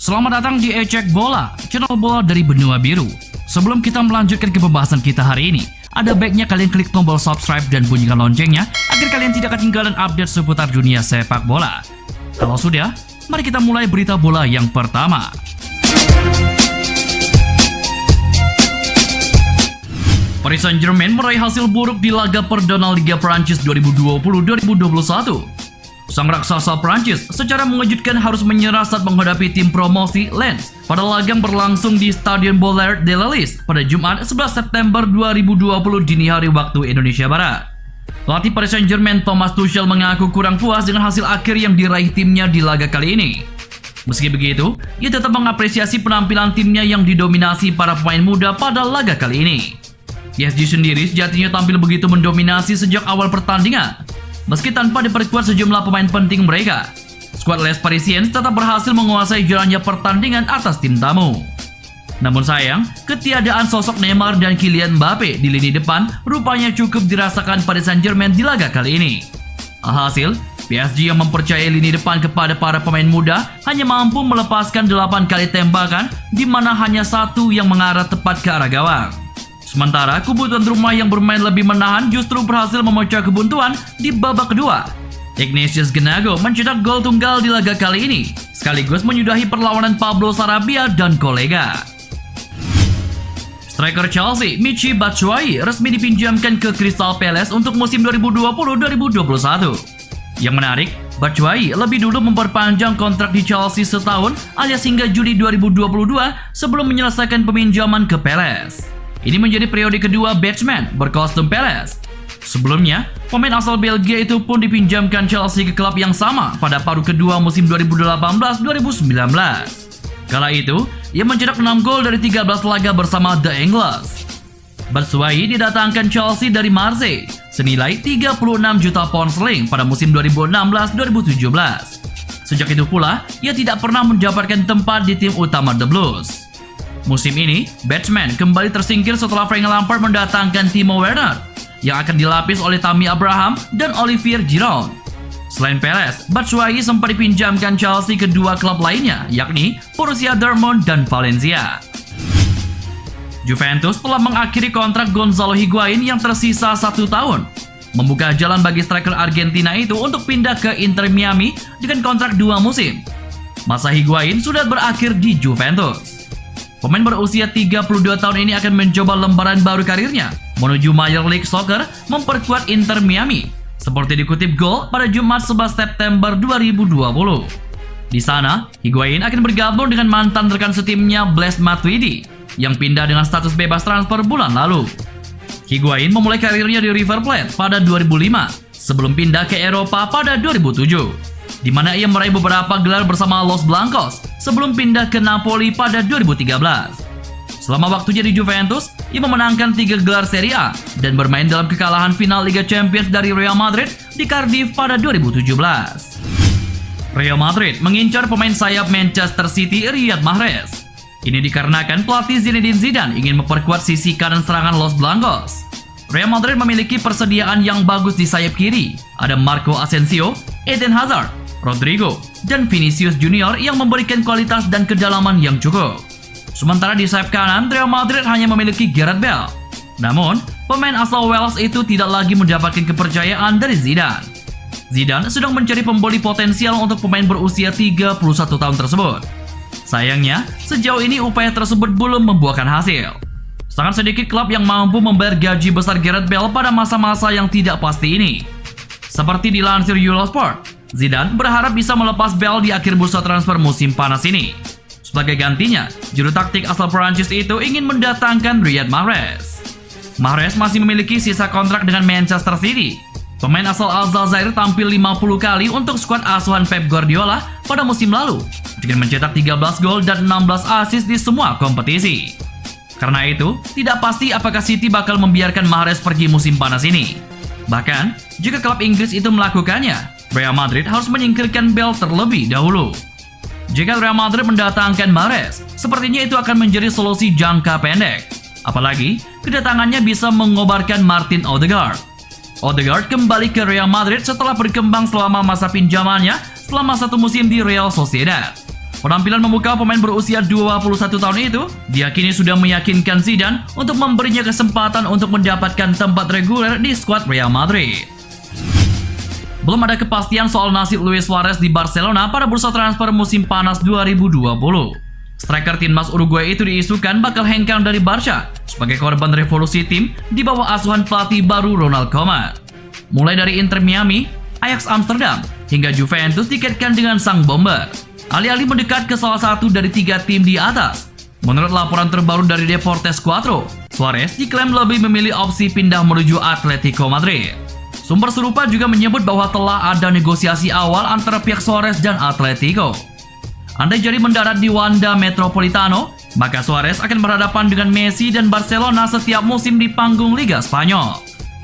Selamat datang di Ecek Bola, channel bola dari benua biru. Sebelum kita melanjutkan ke pembahasan kita hari ini, ada baiknya kalian klik tombol subscribe dan bunyikan loncengnya agar kalian tidak ketinggalan update seputar dunia sepak bola. Kalau sudah, mari kita mulai berita bola yang pertama. Paris Saint-Germain meraih hasil buruk di laga perdana Liga Prancis 2020-2021. Sang raksasa Prancis secara mengejutkan harus menyerah saat menghadapi tim promosi Lens pada laga yang berlangsung di Stadion Bollaert de l'Allier pada Jumat 11 September 2020 dini hari waktu Indonesia Barat. Pelatih Paris Saint-Germain Thomas Tuchel mengaku kurang puas dengan hasil akhir yang diraih timnya di laga kali ini. Meski begitu, ia tetap mengapresiasi penampilan timnya yang didominasi para pemain muda pada laga kali ini. PSG sendiri sejatinya tampil begitu mendominasi sejak awal pertandingan. Meski tanpa diperkuat sejumlah pemain penting mereka, skuad Les Parisiens tetap berhasil menguasai jalannya pertandingan atas tim tamu. Namun sayang, ketiadaan sosok Neymar dan Kylian Mbappe di lini depan rupanya cukup dirasakan Paris Saint-Germain di laga kali ini. Alhasil, PSG yang mempercayai lini depan kepada para pemain muda hanya mampu melepaskan 8 kali tembakan, di mana hanya satu yang mengarah tepat ke arah gawang. Sementara kubu tuan rumah yang bermain lebih menahan justru berhasil memecah kebuntuan di babak kedua. Ignatius Gnago mencetak gol tunggal di laga kali ini, sekaligus menyudahi perlawanan Pablo Sarabia dan kolega. Striker Chelsea, Michy Batshuayi resmi dipinjamkan ke Crystal Palace untuk musim 2020-2021. Yang menarik, Batshuayi lebih dulu memperpanjang kontrak di Chelsea setahun alias hingga Juli 2022 sebelum menyelesaikan peminjaman ke Palace. Ini menjadi periode kedua batsman berkostum Palace. Sebelumnya, pemain asal Belgia itu pun dipinjamkan Chelsea ke klub yang sama pada paruh kedua musim 2018-2019. Kala itu, ia mencetak 6 gol dari 13 laga bersama The English. Batshuayi didatangkan Chelsea dari Marseille senilai 36 juta pound sterling pada musim 2016-2017. Sejak itu pula, ia tidak pernah mendapatkan tempat di tim utama The Blues. Musim ini, batsman kembali tersingkir setelah Frank Lampard mendatangkan Timo Werner yang akan dilapis oleh Tammy Abraham dan Olivier Giroud. Selain Palace, Batshuayi sempat dipinjamkan Chelsea ke dua klub lainnya, yakni Borussia Dortmund dan Valencia. Juventus telah mengakhiri kontrak Gonzalo Higuain yang tersisa 1 tahun, membuka jalan bagi striker Argentina itu untuk pindah ke Inter Miami dengan kontrak 2 musim. Masa Higuain sudah berakhir di Juventus. Pemain berusia 32 tahun ini akan mencoba lembaran baru karirnya menuju Major League Soccer memperkuat Inter Miami, seperti dikutip Goal pada Jumat 11 September 2020. Di sana, Higuain akan bergabung dengan mantan rekan setimnya Blaise Matuidi yang pindah dengan status bebas transfer bulan lalu. Higuain memulai karirnya di River Plate pada 2005 sebelum pindah ke Eropa pada 2007. Di mana ia meraih beberapa gelar bersama Los Blancos sebelum pindah ke Napoli pada 2013. Selama waktunya di Juventus, ia memenangkan 3 gelar Serie A dan bermain dalam kekalahan final Liga Champions dari Real Madrid di Cardiff pada 2017. Real Madrid mengincar pemain sayap Manchester City Riyad Mahrez. Ini dikarenakan pelatih Zinedine Zidane ingin memperkuat sisi kanan serangan Los Blancos. Real Madrid memiliki persediaan yang bagus di sayap kiri. Ada Marco Asensio, Eden Hazard, Rodrigo, dan Vinicius Junior yang memberikan kualitas dan kedalaman yang cukup. Sementara di sayap kanan, Real Madrid hanya memiliki Gareth Bale. Namun, pemain asal Wales itu tidak lagi mendapatkan kepercayaan dari Zidane. Zidane sedang mencari pembeli potensial untuk pemain berusia 31 tahun tersebut. Sayangnya, sejauh ini upaya tersebut belum membuahkan hasil. Sangat sedikit klub yang mampu membayar gaji besar Gareth Bale pada masa-masa yang tidak pasti ini. Seperti dilansir Eurosport, Zidane berharap bisa melepas Bale di akhir bursa transfer musim panas ini. Sebagai gantinya, juru taktik asal Prancis itu ingin mendatangkan Riyad Mahrez. Mahrez masih memiliki sisa kontrak dengan Manchester City. Pemain asal Aljazair tampil 50 kali untuk skuad asuhan Pep Guardiola pada musim lalu dengan mencetak 13 gol dan 16 assist di semua kompetisi. Karena itu, tidak pasti apakah City bakal membiarkan Mahrez pergi musim panas ini. Bahkan, jika klub Inggris itu melakukannya, Real Madrid harus menyingkirkan Bale terlebih dahulu. Jika Real Madrid mendatangkan Mahrez, sepertinya itu akan menjadi solusi jangka pendek. Apalagi, kedatangannya bisa mengobarkan Martin Odegaard. Odegaard kembali ke Real Madrid setelah berkembang selama masa pinjamannya selama 1 musim di Real Sociedad. Penampilan memukau pemain berusia 21 tahun itu diyakini sudah meyakinkan Zidane untuk memberinya kesempatan untuk mendapatkan tempat reguler di skuad Real Madrid. Belum ada kepastian soal nasib Luis Suarez di Barcelona pada bursa transfer musim panas 2020. Striker timnas Uruguay itu diisukan bakal hengkang dari Barca sebagai korban revolusi tim di bawah asuhan pelatih baru Ronald Koeman. Mulai dari Inter Miami, Ajax Amsterdam, hingga Juventus dikaitkan dengan sang bomber. Alih-alih mendekat ke salah satu dari 3 tim di atas. Menurut laporan terbaru dari Deportes 4, Suarez diklaim lebih memilih opsi pindah menuju Atletico Madrid. Sumber serupa juga menyebut bahwa telah ada negosiasi awal antara pihak Suarez dan Atletico. Andai jadi mendarat di Wanda Metropolitano, maka Suarez akan berhadapan dengan Messi dan Barcelona setiap musim di panggung Liga Spanyol.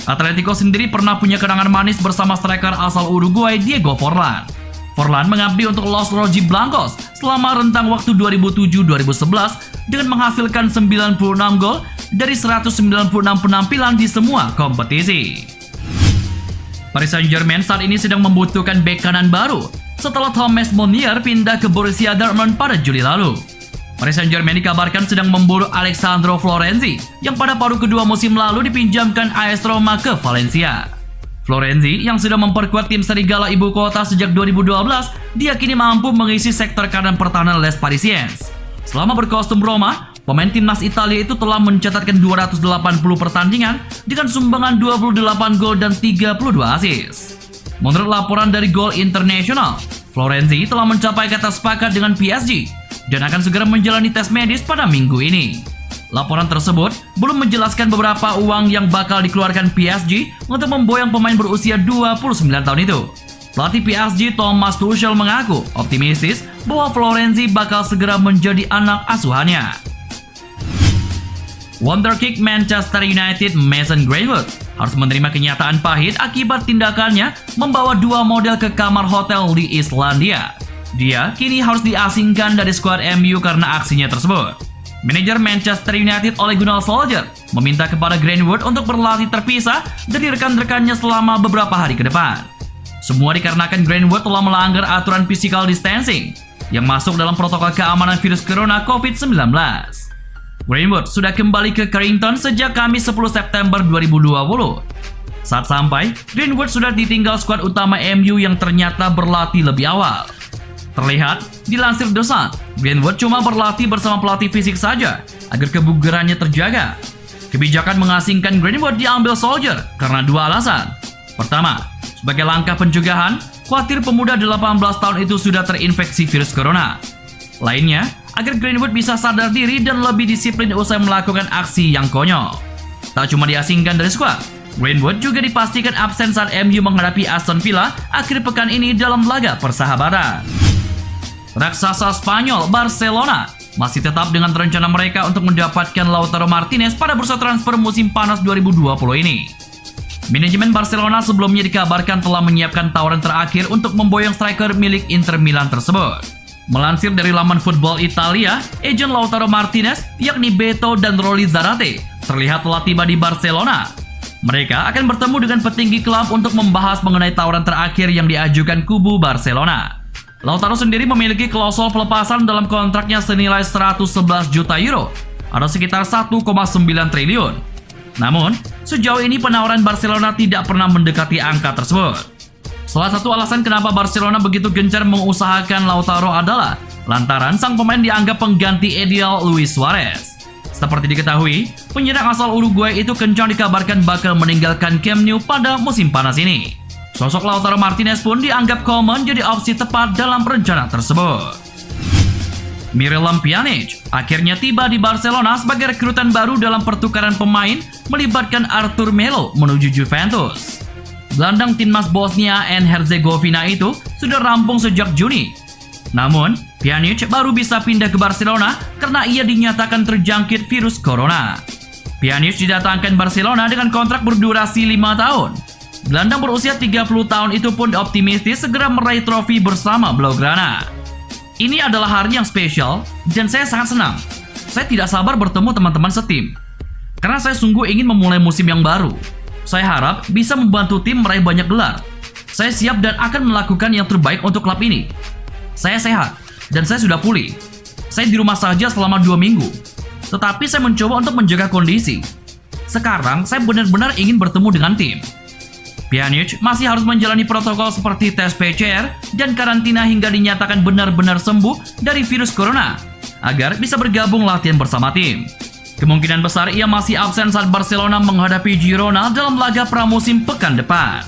Atletico sendiri pernah punya kenangan manis bersama striker asal Uruguay Diego Forlan. Forlan mengabdi untuk Los Rojiblancos selama rentang waktu 2007-2011 dengan menghasilkan 96 gol dari 196 penampilan di semua kompetisi. Paris Saint-Germain saat ini sedang membutuhkan bek kanan baru setelah Thomas Meunier pindah ke Borussia Dortmund pada Juli lalu. Paris Saint-Germain dikabarkan sedang memburu Alessandro Florenzi yang pada paruh kedua musim lalu dipinjamkan AS Roma ke Valencia. Florenzi yang sudah memperkuat tim serigala ibu kota sejak 2012 diyakini mampu mengisi sektor kanan pertahanan Les Parisiens. Selama berkostum Roma, pemain timnas Italia itu telah mencatatkan 280 pertandingan dengan sumbangan 28 gol dan 32 assist. Menurut laporan dari Goal International, Florenzi telah mencapai kata sepakat dengan PSG dan akan segera menjalani tes medis pada minggu ini. Laporan tersebut belum menjelaskan beberapa uang yang bakal dikeluarkan PSG untuk memboyong pemain berusia 29 tahun itu. Pelatih PSG Thomas Tuchel mengaku optimistis bahwa Florenzi bakal segera menjadi anak asuhannya. Wonderkid Manchester United Mason Greenwood harus menerima kenyataan pahit akibat tindakannya membawa 2 model ke kamar hotel di Islandia. Dia kini harus diasingkan dari skuad MU karena aksinya tersebut. Manajer Manchester United Ole Gunnar Solskjaer meminta kepada Greenwood untuk berlatih terpisah dari rekan-rekannya selama beberapa hari ke depan. Semua dikarenakan Greenwood telah melanggar aturan physical distancing yang masuk dalam protokol keamanan virus corona COVID-19. Greenwood sudah kembali ke Carrington sejak Kamis 10 September 2020. Saat sampai, Greenwood sudah ditinggal skuad utama MU yang ternyata berlatih lebih awal. Terlihat, dilansir The Sun, Greenwood cuma berlatih bersama pelatih fisik saja agar kebugarannya terjaga. Kebijakan mengasingkan Greenwood diambil Solskjaer karena 2 alasan. Pertama, sebagai langkah pencegahan, khawatir pemuda 18 tahun itu sudah terinfeksi virus corona. Lainnya, agar Greenwood bisa sadar diri dan lebih disiplin usai melakukan aksi yang konyol. Tak cuma diasingkan dari skuad, Greenwood juga dipastikan absen saat MU menghadapi Aston Villa akhir pekan ini dalam laga persahabatan. Raksasa Spanyol Barcelona masih tetap dengan rencana mereka untuk mendapatkan Lautaro Martinez pada bursa transfer musim panas 2020 ini. Manajemen Barcelona sebelumnya dikabarkan telah menyiapkan tawaran terakhir untuk memboyong striker milik Inter Milan tersebut. Melansir dari laman Football Italia, agen Lautaro Martinez yakni Beto dan Rolly Zarate terlihat telah tiba di Barcelona. Mereka akan bertemu dengan petinggi klub untuk membahas mengenai tawaran terakhir yang diajukan kubu Barcelona. Lautaro sendiri memiliki klausul pelepasan dalam kontraknya senilai 111 juta euro atau sekitar 1,9 triliun. Namun, sejauh ini penawaran Barcelona tidak pernah mendekati angka tersebut. Salah satu alasan kenapa Barcelona begitu gencar mengusahakan Lautaro adalah lantaran sang pemain dianggap pengganti ideal Luis Suarez. Seperti diketahui, penyerang asal Uruguay itu kencang dikabarkan bakal meninggalkan Camp Nou pada musim panas ini. Sosok Lautaro Martinez pun dianggap Koeman jadi opsi tepat dalam rencana tersebut. Miralem Pjanic akhirnya tiba di Barcelona sebagai rekrutan baru dalam pertukaran pemain melibatkan Arthur Melo menuju Juventus. Gelandang timnas Bosnia and Herzegovina itu sudah rampung sejak Juni. Namun, Pjanic baru bisa pindah ke Barcelona karena ia dinyatakan terjangkit virus corona. Pjanic didatangkan Barcelona dengan kontrak berdurasi 5 tahun. Gelandang berusia 30 tahun itu pun optimistis segera meraih trofi bersama Blaugrana. Ini adalah hari yang spesial dan saya sangat senang. Saya tidak sabar bertemu teman-teman setim. Karena saya sungguh ingin memulai musim yang baru. Saya harap bisa membantu tim meraih banyak gelar. Saya siap dan akan melakukan yang terbaik untuk klub ini. Saya sehat, dan saya sudah pulih. Saya di rumah saja selama 2 minggu. Tetapi saya mencoba untuk menjaga kondisi. Sekarang saya benar-benar ingin bertemu dengan tim. Pjanic masih harus menjalani protokol seperti tes PCR dan karantina hingga dinyatakan benar-benar sembuh dari virus corona agar bisa bergabung latihan bersama tim. Kemungkinan besar ia masih absen saat Barcelona menghadapi Girona dalam laga pramusim pekan depan.